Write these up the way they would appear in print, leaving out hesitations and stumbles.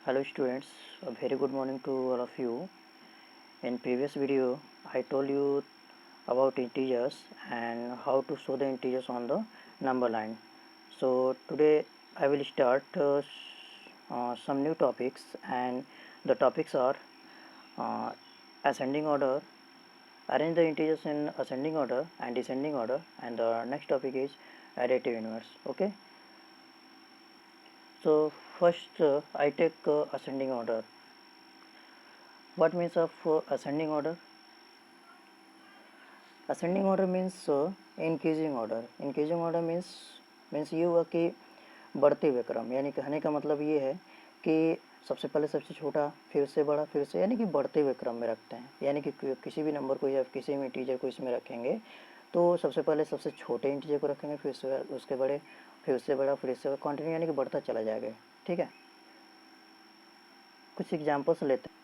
Hello students, a very good morning to all of you. In previous video I told you about integers and how to show the integers on the number line. So today I will start some new topics, and the topics are uh, ascending order, arrange the integers in ascending order and descending order, and the next topic is additive inverse. Okay, so first I take ascending order. What means of ascending order? Ascending order means increasing order. Increasing order means ये हुआ कि बढ़ते हुए क्रम, यानी कहने का मतलब ये है कि सबसे पहले सबसे छोटा, फिर से बड़ा, फिर से, यानी कि बढ़ते हुए क्रम में रखते हैं। यानी कि किसी भी नंबर को या किसी भी इंटीजर को इसमें रखेंगे तो सबसे पहले सबसे छोटे इंटीजर को रखेंगे, फिर से उसके बड़े, फिर उससे बड़ा, फिर इससे कंटिन्यू, यानी कि बढ़ता चला जाएगा। ठीक है, कुछ एग्जाम्पल्स लेते हैं।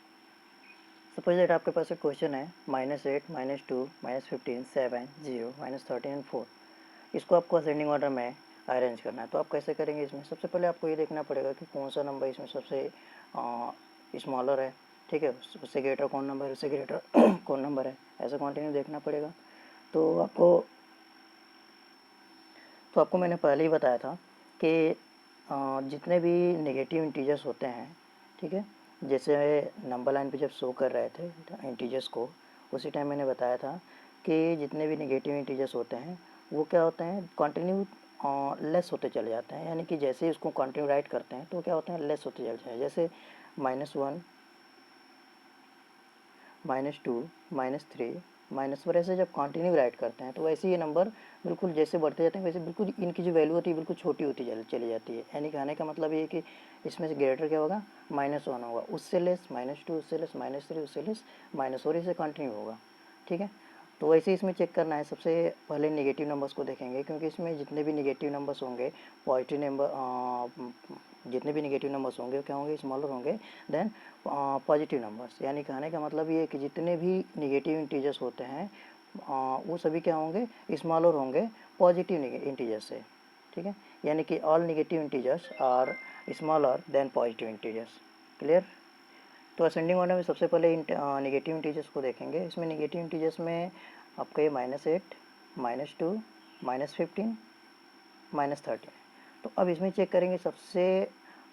सपोज दैट आपके पास एक क्वेश्चन है -8, -2, -15, 7, 0, -13 एंड 4। इसको आपको असेंडिंग ऑर्डर में अरेंज करना है। तो आप कैसे करेंगे? इसमें सबसे पहले आपको ये देखना पड़ेगा कि कौन सा नंबर इसमें सबसे स्मॉलर है। ठीक है, उससे ग्रेटर कौन नंबर है, उससे ग्रेटर कौन नंबर है, ऐसा कंटिन्यू देखना पड़ेगा। तो आपको मैंने पहले ही बताया था कि जितने भी नेगेटिव इंटीजर्स होते हैं, ठीक है, जैसे नंबर लाइन पे जब शो कर रहे थे इंटीजर्स को, उसी टाइम मैंने बताया था कि जितने भी नेगेटिव इंटीजर्स होते हैं वो क्या होते हैं, कंटिन्यू लेस होते चले जाते हैं। यानी कि जैसे ही उसको कंटिन्यू राइट करते हैं तो क्या होते हैं, लेस होते चले जाते हैं। जैसे -1, -2, -3, -4 ऐसे जब कंटिन्यू राइट करते हैं तो वैसे ये नंबर बिल्कुल जैसे बढ़ते जाते हैं वैसे बिल्कुल इनकी जो वैल्यू होती है बिल्कुल छोटी होती चली जाती है। यानी कहने का मतलब ये है कि इसमें से ग्रेटर क्या होगा, -1 होगा, उससे लेस -2, उससे लेस -3, उससे लेस -4, इसे कंटिन्यू होगा। ठीक है, तो वैसे इसमें चेक करना है। सबसे पहले नेगेटिव नंबर्स को देखेंगे, क्योंकि इसमें जितने भी नेगेटिव नंबर्स होंगे, पॉजिटिव नंबर, जितने भी नेगेटिव नंबर्स होंगे क्या होंगे, स्मॉलर होंगे देन पॉजिटिव नंबर्स। यानी कहने का मतलब ये है कि जितने भी नेगेटिव इंटीजर्स होते हैं वो सभी क्या होंगे, स्मॉलर होंगे पॉजिटिव इंटीजर से। ठीक है, यानी कि all negative integers are smaller than positive integers. Clear? तो असेंडिंग ऑर्डर में सबसे पहले नेगेटिव इंटीजर्स को देखेंगे। इसमें नेगेटिव इंटीजर्स में आपका ये -8, -2, -15, -13। तो अब इसमें चेक करेंगे सबसे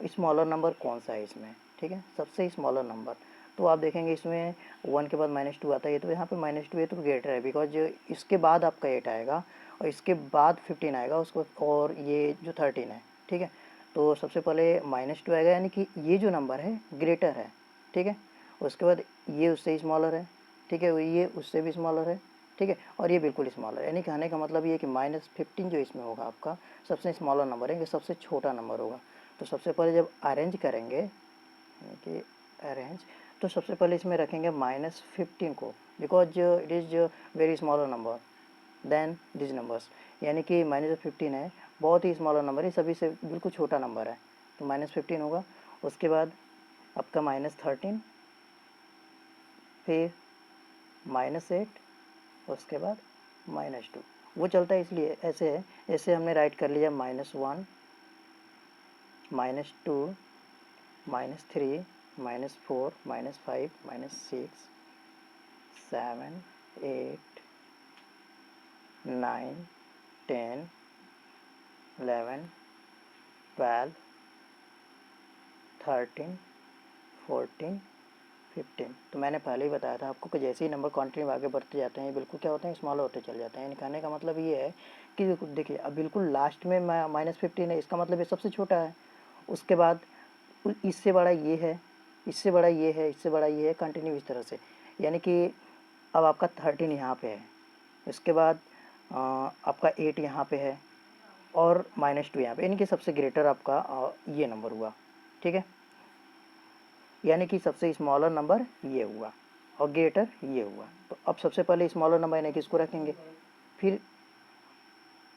स्मॉलर नंबर कौन सा है इसमें। ठीक है, सबसे स्मॉलर नंबर। तो आप देखेंगे इसमें 1 के बाद -2 आता है, तो यहाँ पे -2 है तो ग्रेटर है, बिकॉज इसके बाद आपका 8 आएगा और इसके बाद 15 आएगा उसको, और ये जो 13 है। ठीक है, तो सबसे पहले -2 आएगा, यानी कि ये जो नंबर है ग्रेटर है। ठीक है, उसके बाद ये उससे स्मॉलर है। ठीक है, ये उससे भी स्मॉलर है। ठीक है, और ये बिल्कुल स्मॉलर है। यानी कहने का मतलब ये है कि -15 जो इसमें होगा आपका सबसे स्मॉलर नंबर है, ये सबसे छोटा नंबर होगा। तो सबसे पहले जब अरेंज करेंगे, यानी कि अरेंज, तो सबसे पहले इसमें रखेंगे -15 को, because it is very smaller number than this numbers. यानी कि -15 है, बहुत ही स्मॉलर नंबर है, सभी से बिल्कुल छोटा नंबर है, तो -15 होगा। उसके बाद आपका -13, फिर -8, उसके बाद -2। वो चलता है इसलिए ऐसे है, ऐसे हमने राइट कर लिया -1, -2, -3, -4, -5, -6, 7, 8, 9, 10, 11, 12, 13, 14, 15। तो मैंने पहले ही बताया था आपको कि जैसे ही नंबर कंटिन्यू आगे बढ़ते जाते हैं बिल्कुल क्या होते हैं, स्मॉलर होते चले जाते हैं। यानी कहने का मतलब ये है कि देखिए अब बिल्कुल लास्ट में -15 है, इसका मतलब ये सबसे छोटा है। उसके बाद इससे बड़ा ये है, इससे बड़ा ये है, इससे बड़ा ये है, कंटिन्यू इस तरह से। यानी कि अब आपका 13 यहाँ पे है, उसके बाद आपका 8 यहाँ पे है और -2 यहाँ पे, यानी कि सबसे ग्रेटर आपका ये नंबर हुआ। ठीक है, यानी कि सबसे स्मॉलर नंबर ये हुआ और ग्रेटर ये हुआ। तो अब सबसे पहले स्मॉलर नंबर यानी कि इसको रखेंगे, फिर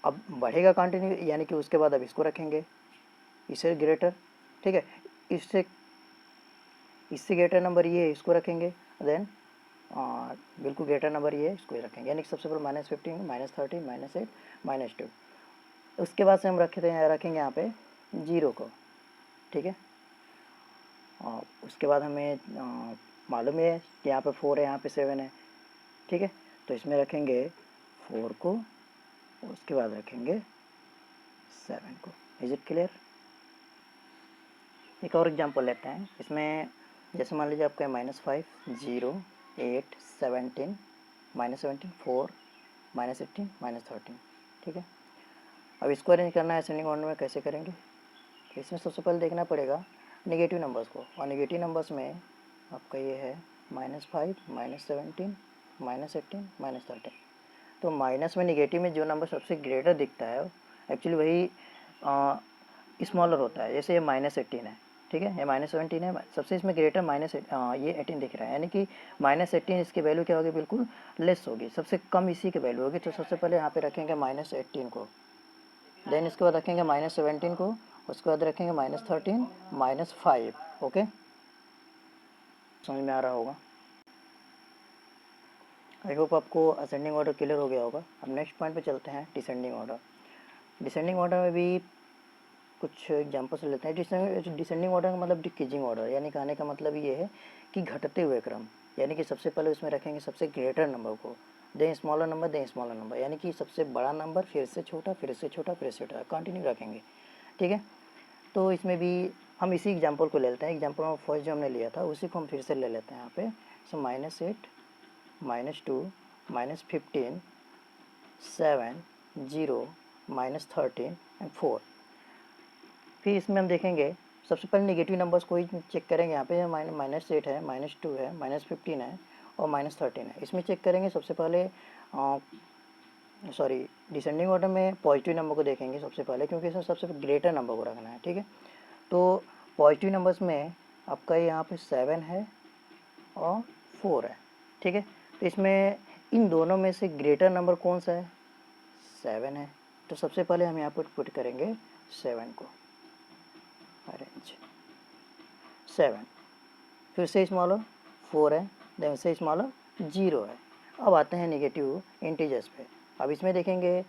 अब बढ़ेगा कंटिन्यू, यानी कि उसके बाद अब इसको रखेंगे, इससे ग्रेटर। ठीक है, इससे ग्रेटर नंबर ये है, इसको रखेंगे, देन बिल्कुल ग्रेटर नंबर ये है, इसको ही रखेंगे। यानी कि सबसे पहले -15, -13, -8, -2। उसके बाद से हम रखेंगे यहाँ पे 0 को। ठीक है, उसके बाद हमें मालूम है कि यहाँ पे 4 है, यहाँ पे 7 है, ठीक है। तो इसमें रखेंगे 4 को, उसके बाद रखेंगे 7 को। Is it clear? एक और एग्जांपल लेते हैं। इसमें जैसे मान लीजिए आपका -5, 0, 8, 17, -17, 4, -18, -13, ठीक है। अब इसको अरेंज करना है असेंडिंग ऑर्डर में, कैसे करेंगे? तो इसमें सबसे पहले देखना पड़ेगा नेगेटिव नंबर्स को, और नेगेटिव नंबर्स में आपका ये है -5, -17, -18, -13। तो माइनस में नेगेटिव में जो नंबर सबसे ग्रेटर दिखता है एक्चुअली वही स्मॉलर होता है। जैसे ये -18 है, ठीक है, ये -17 है, सबसे इसमें ग्रेटर ये 18 दिख रहा है, यानी कि -18 इसकी वैल्यू क्या होगी? बिल्कुल लेस होगी, सबसे कम इसी की वैल्यू होगी। तो सबसे पहले यहाँ पे रखेंगे -18 को, देन इसके बाद रखेंगे -17 को, उसके बाद रखेंगे -13, -5। ओके, समझ में आ रहा होगा? आई होप आपको असेंडिंग ऑर्डर क्लियर हो गया होगा। अब नेक्स्ट पॉइंट पे चलते हैं, डिसेंडिंग ऑर्डर। डिसेंडिंग ऑर्डर में भी कुछ एग्जांपल्स लेते हैं। डिसेंडिंग ऑर्डर का मतलब डिक्रीजिंग ऑर्डर, यानी कहने का मतलब ये है कि घटते हुए क्रम, यानी कि सबसे पहले उसमें रखेंगे सबसे ग्रेटर नंबर को, then smaller number, then smaller number, यानी कि सबसे बड़ा नंबर फिर से छोटा, फिर से छोटा, फिर से छोटा, कंटिन्यू रखेंगे, ठीक है। तो इसमें भी हम इसी एग्जांपल को ले लेते हैं। एग्जांपल में फर्स्ट जो हमने लिया था उसी को हम फिर से ले लेते हैं यहाँ पे। सो -8, -2, -15, 7, 0, -13 एंड 4। फिर इसमें हम देखेंगे सबसे पहले नेगेटिव नंबर्स को ही चेक करेंगे। यहाँ पे -8 है, -2 है, -15 है और -13 है। इसमें चेक करेंगे सबसे पहले डिसेंडिंग ऑर्डर में पॉजिटिव नंबर को देखेंगे सबसे पहले, क्योंकि इसमें सबसे ग्रेटर नंबर को रखना है, ठीक है। तो पॉजिटिव नंबर्स में आपका यहाँ पे 7 है और 4 है, ठीक है। तो इसमें इन दोनों में से ग्रेटर नंबर कौन सा है? 7 है। तो सबसे पहले हम यहाँ पर पुट करेंगे 7 को, अरेंज 7, फिर से स्मॉलर 4 है, देन से स्मॉलर 0 है। अब आते हैं नेगेटिव इंटीजर्स पे। अब इसमें देखेंगे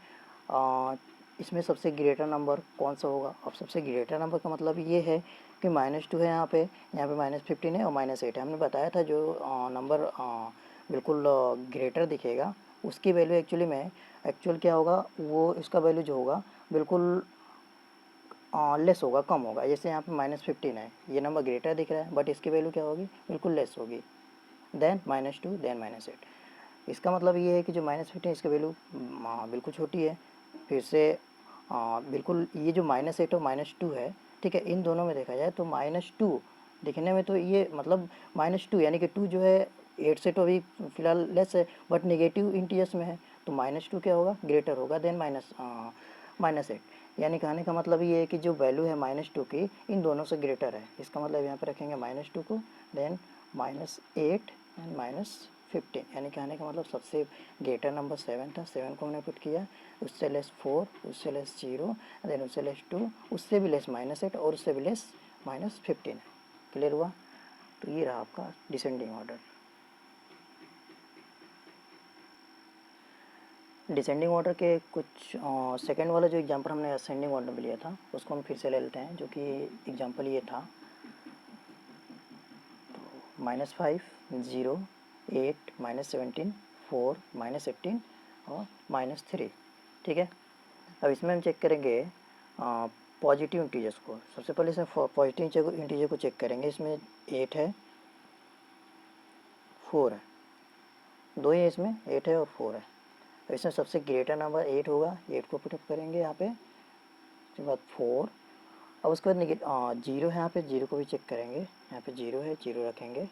इसमें सबसे ग्रेटर नंबर कौन सा होगा? अब सबसे ग्रेटर नंबर का मतलब ये है कि -2 है, यहाँ पे -15 है और -8 है। हमने बताया था जो नंबर बिल्कुल ग्रेटर दिखेगा उसकी वैल्यू एक्चुअल क्या होगा, वो इसका वैल्यू जो होगा बिल्कुल लेस होगा, कम होगा। जैसे यहाँ पे -15 है, ये नंबर ग्रेटर दिख रहा है, बट इसकी वैल्यू क्या होगी? बिल्कुल लेस होगी, देन -2, देन -8। इसका मतलब ये है कि जो -15 इसकी वैल्यू बिल्कुल छोटी है। फिर से बिल्कुल ये जो -8 और -2 है, ठीक है, इन दोनों में देखा जाए तो -2 दिखने में तो ये मतलब -2 यानी कि 2 जो है 8 से तो अभी फिलहाल लेस है, बट नेगेटिव इंटीजर्स में है, तो -2 क्या होगा? ग्रेटर होगा देन -8। यानी कहने का मतलब ये है कि जो वैल्यू है -2 की इन दोनों से ग्रेटर है। इसका मतलब यहाँ पे रखेंगे -2 को, देन -8 एंड -15, यानी कहने का मतलब सबसे ग्रेटर नंबर 7 था, 7 को हमने पुट किया, उससे लेस 4, उससे लेस 0, देन उससे लेस 2, उससे भी लेस -8 और उससे भी लेस -15। क्लियर हुआ? तो ये रहा आपका डिसेंडिंग ऑर्डर। डिसेंडिंग ऑर्डर के कुछ सेकंड वाला जो एग्जांपल हमने असेंडिंग ऑर्डर में लिया था उसको हम फिर से ले लेते हैं, जो कि एग्जांपल ये था। तो -5, 0, 8, -17, 4, -18 और -3, ठीक है। अब इसमें हम चेक करेंगे पॉजिटिव इंटीजर्स को। सबसे पहले इसमें पॉजिटिव इंटीजर को चेक करेंगे। इसमें 8 है, 4 है, दो ही है इसमें, 8 है और 4 है। तो इसमें सबसे ग्रेटर नंबर 8 होगा, 8 को पुटअप करेंगे यहाँ पे, उसके बाद 4। अब उसके बाद 0 है, यहाँ पे 0 को भी चेक करेंगे, यहाँ पे 0 है, 0 रखेंगे।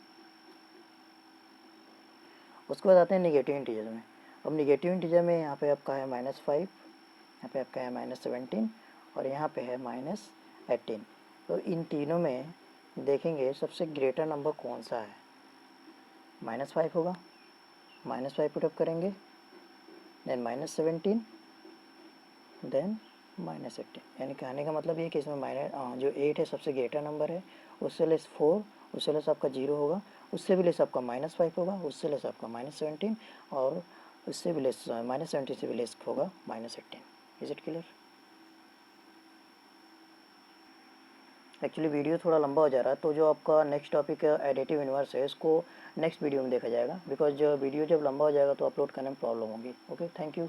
उसके बाद आते हैं नेगेटिव इंटीजर में। अब नेगेटिव इंटीजर में यहाँ पे आपका है -5, यहाँ पे आपका है -17 और यहाँ पे है -18। तो इन तीनों में देखेंगे सबसे ग्रेटर नंबर कौन सा है? -5 होगा, -5 पुटअप करेंगे, देन -17, देन -18। यानी कहने का मतलब ये कि इसमें जो 8 है सबसे ग्रेटर नंबर है, उससे लेस 4, उससे लेस आपका 0 होगा, उससे भी लेस आपका -5 होगा, उससे लेस आपका -17 और उससे भी लेस -17 से भी लेस होगा -18। Is it clear? Actually video थोड़ा लंबा हो जा रहा है, तो जो आपका नेक्स्ट टॉपिक है एडिटिव यूनिवर्स है, इसको नेक्स्ट वीडियो में देखा जाएगा, बिकॉज वीडियो जब लंबा हो जाएगा तो अपलोड करने में प्रॉब्लम होगी। Okay, thank you.